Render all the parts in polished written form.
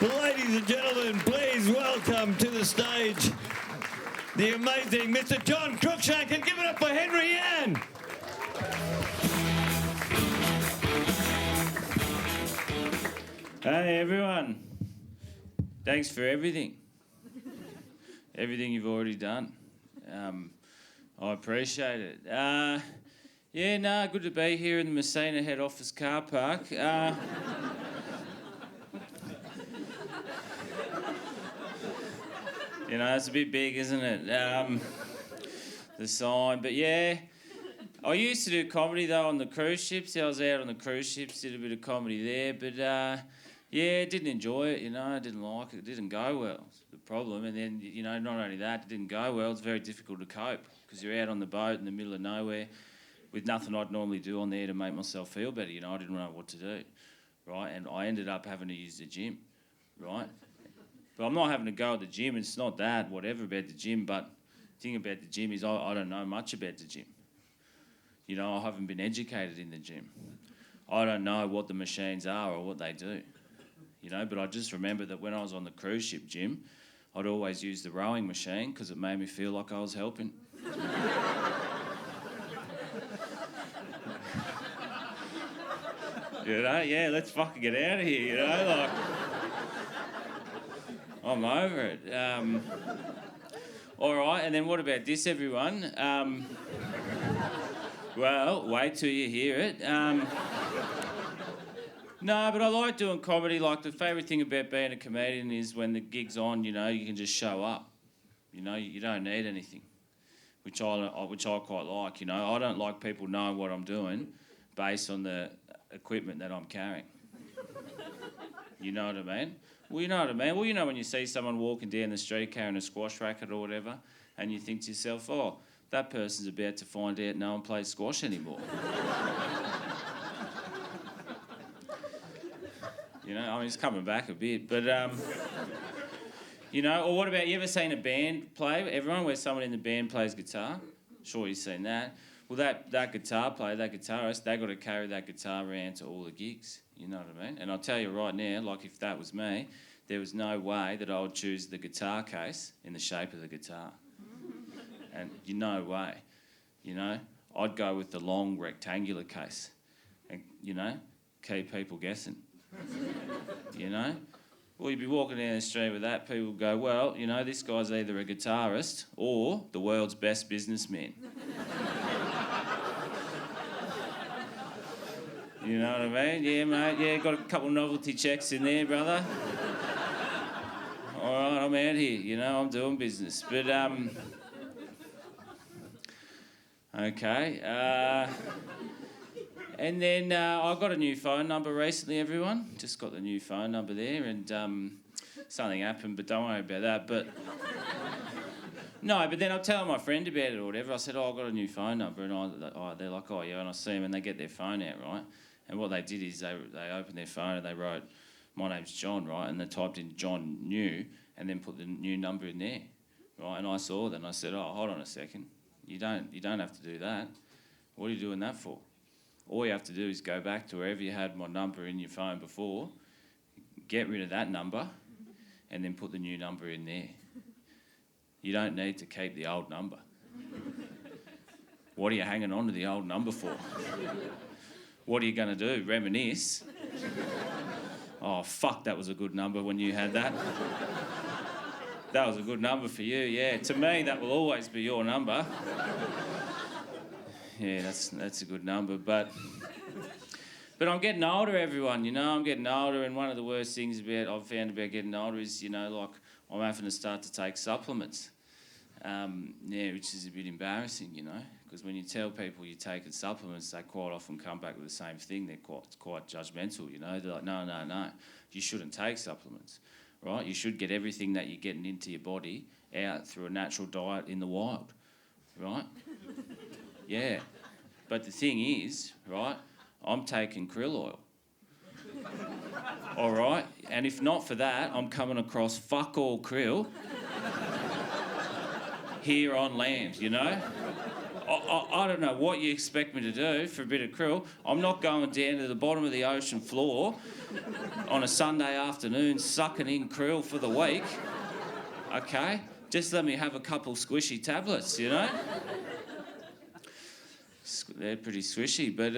Ladies and gentlemen, please welcome to the stage the amazing Mr. John Cruckshank, and give it up for Henry Yan. Hey everyone, thanks for everything. Everything you've already done. I appreciate it. Good to be here in the Messina head office car park. It's a bit big, isn't it? The sign, but yeah. I used to do comedy though on the cruise ships. I was out on the cruise ships, did a bit of comedy there, but didn't enjoy it, I didn't like it. It didn't go well, it's the problem. And then, not only that, it didn't go well, it's very difficult to cope because you're out on the boat in the middle of nowhere with nothing I'd normally do on there to make myself feel better, I didn't know what to do, right? And I ended up having to use the gym, right? But I'm not having to go at the gym, it's not that, whatever about the gym, but the thing about the gym is I don't know much about the gym. I haven't been educated in the gym. I don't know what the machines are or what they do, but I just remember that when I was on the cruise ship gym, I'd always use the rowing machine because it made me feel like I was helping. Let's fucking get out of here, I'm over it. All right, and then what about this, everyone? Well, wait till you hear it. No, but I like doing comedy. Like, the favourite thing about being a comedian is when the gig's on, you can just show up. You don't need anything, which I quite like, I don't like people knowing what I'm doing based on the equipment that I'm carrying. You know what I mean? Well, you know what I mean. Well, when you see someone walking down the street carrying a squash racket or whatever, and you think to yourself, oh, that person's about to find out no one plays squash anymore. It's coming back a bit, but, or what about, you ever seen a band play, everyone, where someone in the band plays guitar? Sure, you've seen that. Well, that guitar player, that guitarist, they got to carry that guitar around to all the gigs, you know what I mean? And I'll tell you right now, like, if that was me, there was no way that I would choose the guitar case in the shape of the guitar. And no way, I'd go with the long rectangular case and, keep people guessing, Well, you'd be walking down the street with that, people would go, well, this guy's either a guitarist or the world's best businessman. You know what I mean? Yeah, mate, yeah, got a couple novelty checks in there, brother. All right, I'm out here, I'm doing business. But, okay. And then I got a new phone number recently, everyone. Just got the new phone number there, and something happened, but don't worry about that. But no, but then I'll tell my friend about it or whatever. I said, oh, I got a new phone number, and they're like, oh, yeah, and I see them, and they get their phone out, right? And what they did is they opened their phone and they wrote, my name's John, right? And they typed in John New and then put the new number in there, right? And I saw that and I said, oh, hold on a second. You don't have to do that. What are you doing that for? All you have to do is go back to wherever you had my number in your phone before, get rid of that number, and then put the new number in there. You don't need to keep the old number. What are you hanging on to the old number for? What are you going to do? Reminisce? Oh, fuck, that was a good number when you had that. That was a good number for you, yeah. To me, that will always be your number. Yeah, that's a good number, but I'm getting older, everyone, I'm getting older, and one of the worst things I've found about getting older is, like, I'm having to start to take supplements. Which is a bit embarrassing, because when you tell people you're taking supplements, they quite often come back with the same thing. They're quite judgmental, They're like, no, you shouldn't take supplements, right? You should get everything that you're getting into your body out through a natural diet in the wild, right? Yeah. But the thing is, right, I'm taking krill oil. All right? And if not for that, I'm coming across fuck all krill here on land, I don't know what you expect me to do for a bit of krill. I'm not going down to the bottom of the ocean floor on a Sunday afternoon sucking in krill for the week. Okay? Just let me have a couple squishy tablets, you know? They're pretty squishy, but...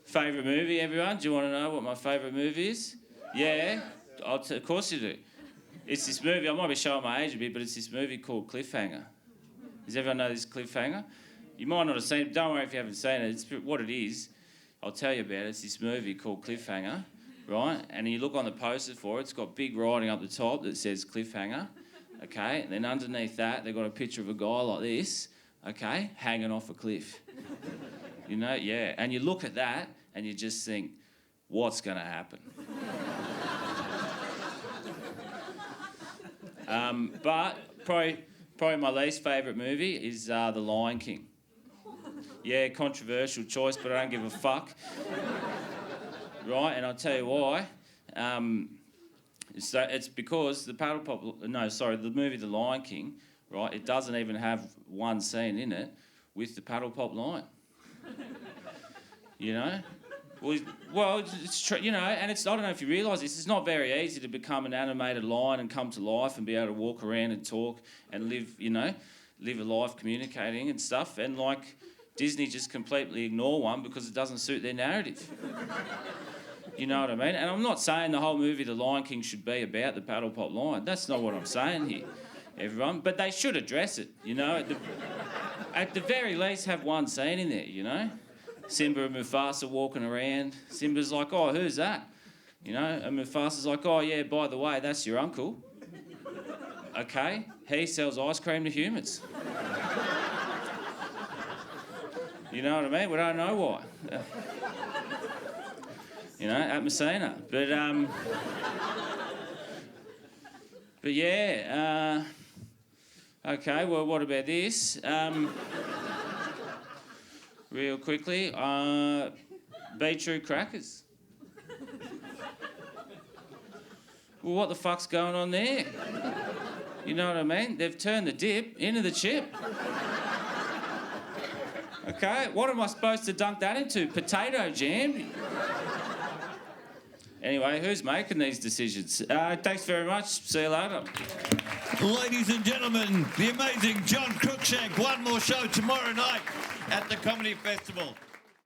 Favourite movie, everyone? Do you want to know what my favourite movie is? Yeah? Of course you do. It's this movie, I might be showing my age a bit, but it's this movie called Cliffhanger. Does everyone know this Cliffhanger? You might not have seen it. Don't worry if you haven't seen it. It's what it is. I'll tell you about it. It's this movie called Cliffhanger, right? And you look on the poster for it, it's got big writing up the top that says Cliffhanger, okay? And then underneath that, they've got a picture of a guy like this, okay, hanging off a cliff. You know, yeah. And you look at that and you just think, what's going to happen? But probably my least favourite movie is The Lion King. Yeah, controversial choice, but I don't give a fuck. Right, and I'll tell you why. It's because the movie The Lion King, right, it doesn't even have one scene in it with the paddle pop lion. You know? Well, it's true, you know, and it's, I don't know if you realise this, it's not very easy to become an animated lion and come to life and be able to walk around and talk and live, you know, live a life communicating and stuff. And, like, Disney just completely ignore one because it doesn't suit their narrative. You know what I mean? And I'm not saying the whole movie The Lion King should be about the paddle pop lion. That's not what I'm saying here, everyone. But they should address it, you know. At the very least, have one scene in there, you know. Simba and Mufasa walking around. Simba's like, oh, who's that? You know, and Mufasa's like, oh, yeah, by the way, that's your uncle. Okay, he sells ice cream to humans. You know what I mean? We don't know why. You know, at Messina. But yeah, okay, well, what about this? Real quickly, beetroot crackers. Well, what the fuck's going on there? You know what I mean? They've turned the dip into the chip. Okay, what am I supposed to dunk that into? Potato jam? Anyway, who's making these decisions? Thanks very much. See you later. Ladies and gentlemen, the amazing John Cruckshank. One more show tomorrow night at the Comedy Festival.